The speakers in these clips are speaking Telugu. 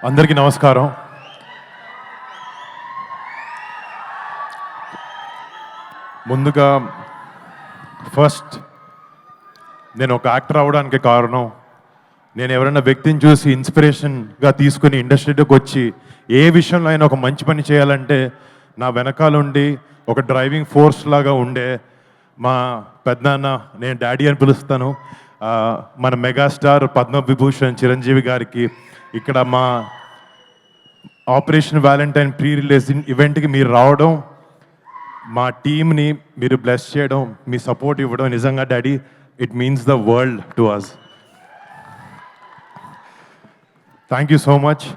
అందరికీ నమస్కారం. ముందుగా ఫస్ట్ నేను ఒక యాక్టర్ అవ్వడానికి కారణం నేను ఎవరైనా వ్యక్తిని చూసి ఇన్స్పిరేషన్గా తీసుకుని ఇండస్ట్రీలోకి వచ్చి ఏ విషయంలో అయినా ఒక మంచి పని చేయాలంటే నా వెనకాలండి ఒక డ్రైవింగ్ ఫోర్స్ లాగా ఉండే మా పెద్దనాన్న, నేను డాడీ అని పిలుస్తాను, మన మెగాస్టార్ పద్మవిభూషణ్ చిరంజీవి గారికి ఇక్కడ మా ఆపరేషన్ వ్యాలంటైన్ ప్రీ రిలీజ్ ఈవెంట్కి మీరు రావడం, మా టీమ్ని మీరు బ్లెస్ చేయడం, మీ సపోర్ట్ ఇవ్వడం నిజంగా డాడీ it means the world to us. Thank you so much.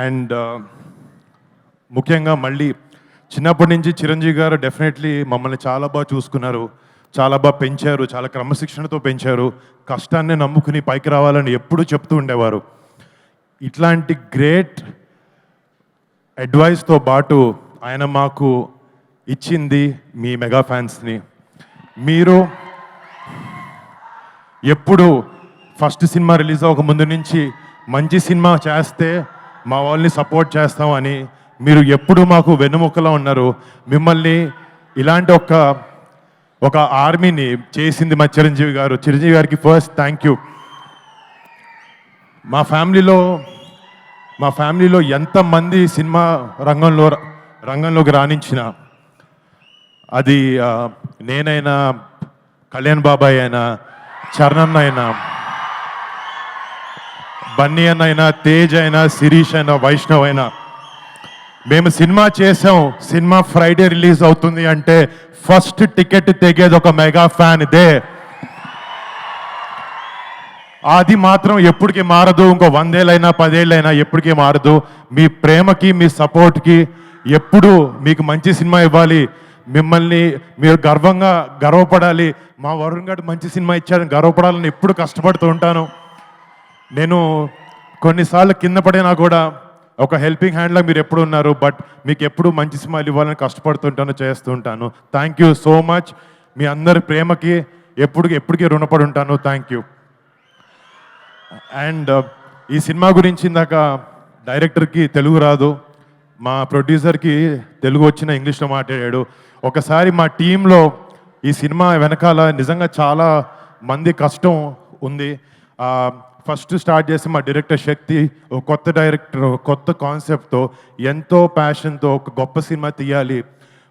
And ముఖ్యంగా మళ్ళీ చిన్నప్పటి నుంచి చిరంజీవి గారు డెఫినెట్లీ మమ్మల్ని చాలా బాగా చూసుకున్నారు, చాలా బాగా పెంచారు, చాలా క్రమశిక్షణతో పెంచారు, కష్టాన్ని నమ్ముకుని పైకి రావాలని ఎప్పుడూ చెప్తూ ఉండేవారు. ఇట్లాంటి గ్రేట్ అడ్వైస్తో పాటు ఆయన మాకు ఇచ్చింది మీ మెగా ఫ్యాన్స్ని. మీరు ఎప్పుడు ఫస్ట్ సినిమా రిలీజ్ అవ్వక ముందు నుంచి మంచి సినిమా చేస్తే మా వాళ్ళని సపోర్ట్ చేస్తామని మీరు ఎప్పుడు మాకు వెన్నుముక్కలా ఉన్నారు. మిమ్మల్ని ఇలాంటి ఒక ఆర్మీని చేసింది మా చిరంజీవి గారు. చిరంజీవి గారికి ఫస్ట్ థ్యాంక్ యూ. మా ఫ్యామిలీలో ఎంతమంది సినిమా రంగంలోకి రాణించిన, అది నేనైనా, కళ్యాణ్ బాబాయ్ అయినా, చరణ్ అయినా, బన్నీ అన్న అయినా, తేజ్ అయినా, శిరీష్ అయినా, వైష్ణవ్ అయినా, మేము సినిమా చేసాం, సినిమా ఫ్రైడే రిలీజ్ అవుతుంది అంటే ఫస్ట్ టికెట్ తెగేది ఒక మెగా ఫ్యాన్ ఇదే. అది మాత్రం ఎప్పటికీ మారదు. ఇంకో 100 ఏళ్ళైనా 10 ఏళ్ళైనా ఎప్పటికీ మారదు. మీ ప్రేమకి, మీ సపోర్ట్కి ఎప్పుడు మీకు మంచి సినిమా ఇవ్వాలి, మిమ్మల్ని మీరు గర్వపడాలి, మా వరుణ్ గారు మంచి సినిమా ఇచ్చారని గర్వపడాలని ఎప్పుడు కష్టపడుతూ ఉంటాను. నేను కొన్నిసార్లు కింద పడినా కూడా ఒక హెల్పింగ్ హ్యాండ్లా మీరు ఎప్పుడు ఉన్నారు. బట్ మీకు ఎప్పుడు మంచి సినిమాలు ఇవ్వాలని కష్టపడుతుంటాను, చేస్తూ ఉంటాను. Thank you so much. మీ అందరి ప్రేమకి ఎప్పటికీ రుణపడి ఉంటాను. Thank you. అండ్ ఈ సినిమా గురించి ఇందాక డైరెక్టర్కి తెలుగు రాదు, మా ప్రొడ్యూసర్కి తెలుగు వచ్చిన ఇంగ్లీష్లో మాట్లాడాడు. ఒకసారి మా టీంలో ఈ సినిమా వెనకాల నిజంగా చాలా మంది కష్టం ఉంది. ఫస్ట్ స్టార్ట్ చేసి మా డైరెక్టర్ శక్తి, ఒక కొత్త డైరెక్టర్, కొత్త కాన్సెప్ట్తో, ఎంతో ప్యాషన్తో ఒక గొప్ప సినిమా తీయాలి,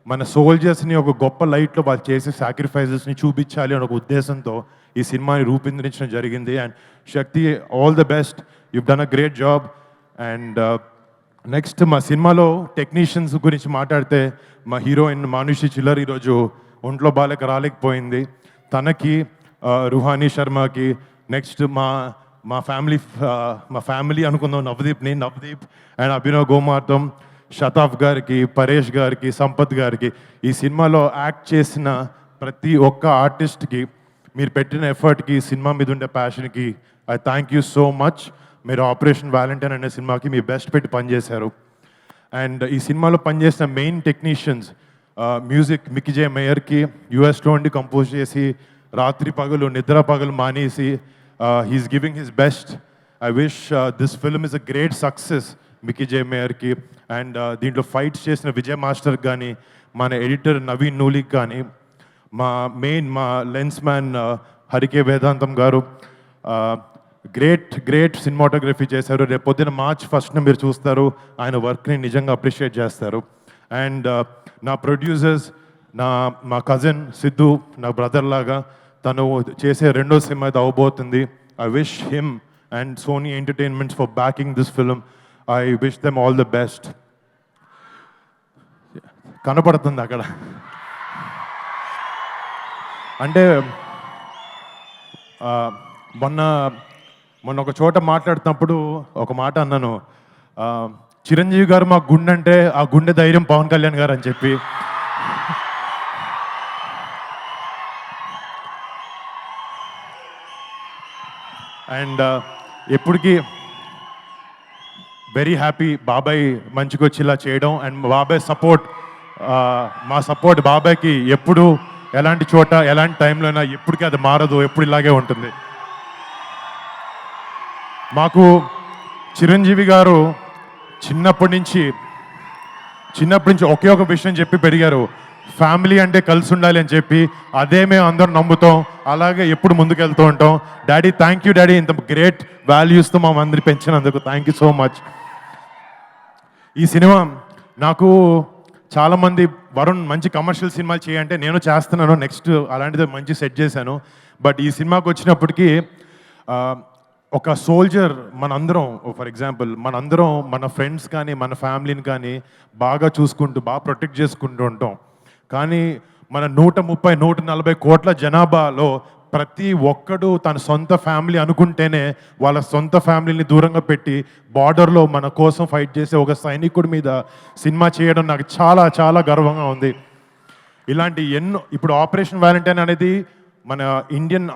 మన సోల్జర్స్ని ఒక గొప్ప లైట్లో వాళ్ళు చేసే సాక్రిఫైజెస్ని చూపించాలి అనే ఒక ఉద్దేశంతో ఈ సినిమాని రూపొందించడం జరిగింది. And Shakti, all the best, you've done a great job. And next మా సినిమాలో టెక్నీషియన్స్ గురించి మాట్లాడితే, మా హీరోయిన్ మానుషి చిల్లర్ ఈరోజు ఒంట్లో బాలేక రాలేకపోయింది. తనకి, రుహానీ శర్మకి, నెక్స్ట్ మా ఫ్యామిలీ అనుకుందాం, నవదీప్ అండ్ అభినవ్ గోమార్తం, శతాఫ్ గారికి, పరేష్ గారికి, సంపత్ గారికి, ఈ సినిమాలో యాక్ట్ చేసిన ప్రతి ఒక్క ఆర్టిస్ట్కి మీరు పెట్టిన ఎఫర్ట్కి, సినిమా మీద ఉండే ప్యాషన్కి I thank you so much. మీరు ఆపరేషన్ వ్యాలంటైన్ అనే సినిమాకి మీ బెస్ట్ పెట్టి పనిచేశారు. అండ్ ఈ సినిమాలో పనిచేసిన main technicians, music Mickey J మేయర్కి, యూఎస్లో ఉండి కంపోజ్ చేసి రాత్రి పగలు నిద్ర పగలు మానేసి he's giving his best. I wish this film is a great success Mickey J మేయర్కి. అండ్ దీంట్లో ఫైట్స్ చేసిన విజయ్ మాస్టర్ కానీ, మన ఎడిటర్ నవీన్ నూలిక్ కానీ, మా లెన్స్ మ్యాన్ హరికే వేదాంతం గారు గ్రేట్ సినిమాటోగ్రఫీ చేశారు. రేపు పొద్దున March 1st మీరు చూస్తారు, ఆయన వర్క్ని నిజంగా అప్రిషియేట్ చేస్తారు. అండ్ నా ప్రొడ్యూసర్స్, మా కజిన్ సిద్ధు, నా బ్రదర్ లాగా, తను చేసే రెండో సినిమా అయితే అవబోతుంది. I wish him and Sony entertainments for backing this film. I wish them all the best. కనపడుతుంది అక్కడ అంటే మొన్న ఒక చోట మాట్లాడుతున్నప్పుడు ఒక మాట అన్నాను, చిరంజీవి గారు మా గుండె అంటే ఆ గుండె ధైర్యం పవన్ కళ్యాణ్ గారు అని చెప్పి. అండ్ ఎప్పటికీ వెరీ హ్యాపీ బాబాయ్ మంచిగా వచ్చి ఇలా చేయడం. అండ్ బాబాయ్ సపోర్ట్, మా సపోర్ట్ బాబాయ్కి ఎప్పుడు ఎలాంటి చోట ఎలాంటి టైంలో అయినా ఎప్పటికీ అది మారదు, ఎప్పుడు ఇలాగే ఉంటుంది. మాకు చిరంజీవి గారు చిన్నప్పటి నుంచి ఒకే ఒక విషయం చెప్పి పెరిగారు, ఫ్యామిలీ అంటే కలిసి ఉండాలి అని చెప్పి. అదే మేము అందరం నమ్ముతాం, అలాగే ఎప్పుడు ముందుకెళ్తూ ఉంటాం. డాడీ, థ్యాంక్ యూ డాడీ, ఇంత గ్రేట్ వాల్యూస్తో మా అందరి పెంచినందుకు థ్యాంక్ యూ సో మచ్. ఈ సినిమా నాకు చాలామంది వరుణ్ మంచి కమర్షియల్ సినిమాలు చేయంటే నేను చేస్తున్నాను, నెక్స్ట్ అలాంటిది మంచి సెట్ చేశాను. బట్ ఈ సినిమాకి వచ్చినప్పటికీ ఒక సోల్జర్ మనందరం, ఫర్ ఎగ్జాంపుల్ మనందరం మన ఫ్రెండ్స్ కానీ మన ఫ్యామిలీని కానీ బాగా చూసుకుంటూ బాగా ప్రొటెక్ట్ చేసుకుంటూ ఉంటాం. కానీ మన 130-140 కోట్ల జనాభాలో ప్రతి ఒక్కడు తన సొంత ఫ్యామిలీ అనుకుంటేనే వాళ్ళ సొంత ఫ్యామిలీని దూరంగా పెట్టి బార్డర్లో మన కోసం ఫైట్ చేసే ఒక సైనికుడి మీద సినిమా చేయడం నాకు చాలా చాలా గర్వంగా ఉంది. ఇలాంటి ఎన్నో, ఇప్పుడు ఆపరేషన్ వ్యాలంటైన్ అనేది మన ఇండియన్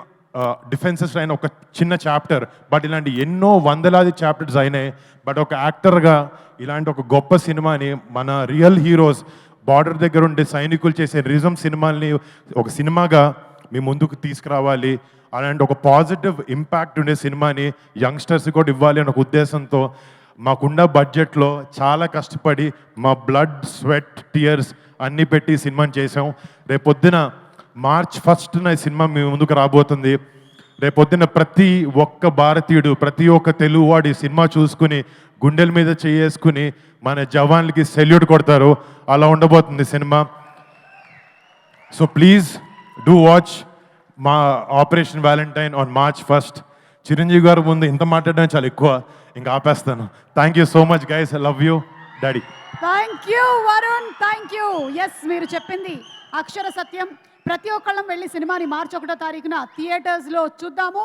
డిఫెన్సెస్ అయిన ఒక చిన్న చాప్టర్, బట్ ఇలాంటి ఎన్నో వందలాది చాప్టర్స్ అయినాయి. బట్ ఒక యాక్టర్గా ఇలాంటి ఒక గొప్ప సినిమాని మన రియల్ హీరోస్ బార్డర్ దగ్గర ఉండే సైనికులు చేసే రిజం సినిమాల్ని ఒక సినిమాగా మీ ముందుకు తీసుకురావాలి, అలాంటి ఒక పాజిటివ్ ఇంపాక్ట్ ఉండే సినిమాని యంగ్స్టర్స్ కూడా ఇవ్వాలి అనే ఒక ఉద్దేశంతో మాకున్న బడ్జెట్లో చాలా కష్టపడి మా బ్లడ్, స్వెట్, టీయర్స్ అన్నీ పెట్టి ఈ సినిమాని చేసాం. రేపొద్దున March 1న ఈ సినిమా మీ ముందుకు రాబోతుంది. రేపొద్దున ప్రతి ఒక్క భారతీయుడు, ప్రతి ఒక్క తెలుగువాడు ఈ సినిమా చూసుకుని గుండెల మీద చేసుకుని మన జవాన్లకి సెల్యూట్ కొడతారు. అలా ఉండబోతుంది cinema. So please do watch మా Operation Valentine on March 1st. Chiranjeevi garu ముందు ఇంత మాట్లాడడం చాలా ఎక్కువ, ఇంకా ఆపేస్తాను. Thank you so much guys, I love you daddy. Thank you Varun, thank you. Yes, మీరు చెప్పింది అక్షర సత్యం. ప్రతి ఒక్కళ్ళం వెళ్ళి సినిమాని March 1వ తారీఖున థియేటర్స్లో చూద్దాము.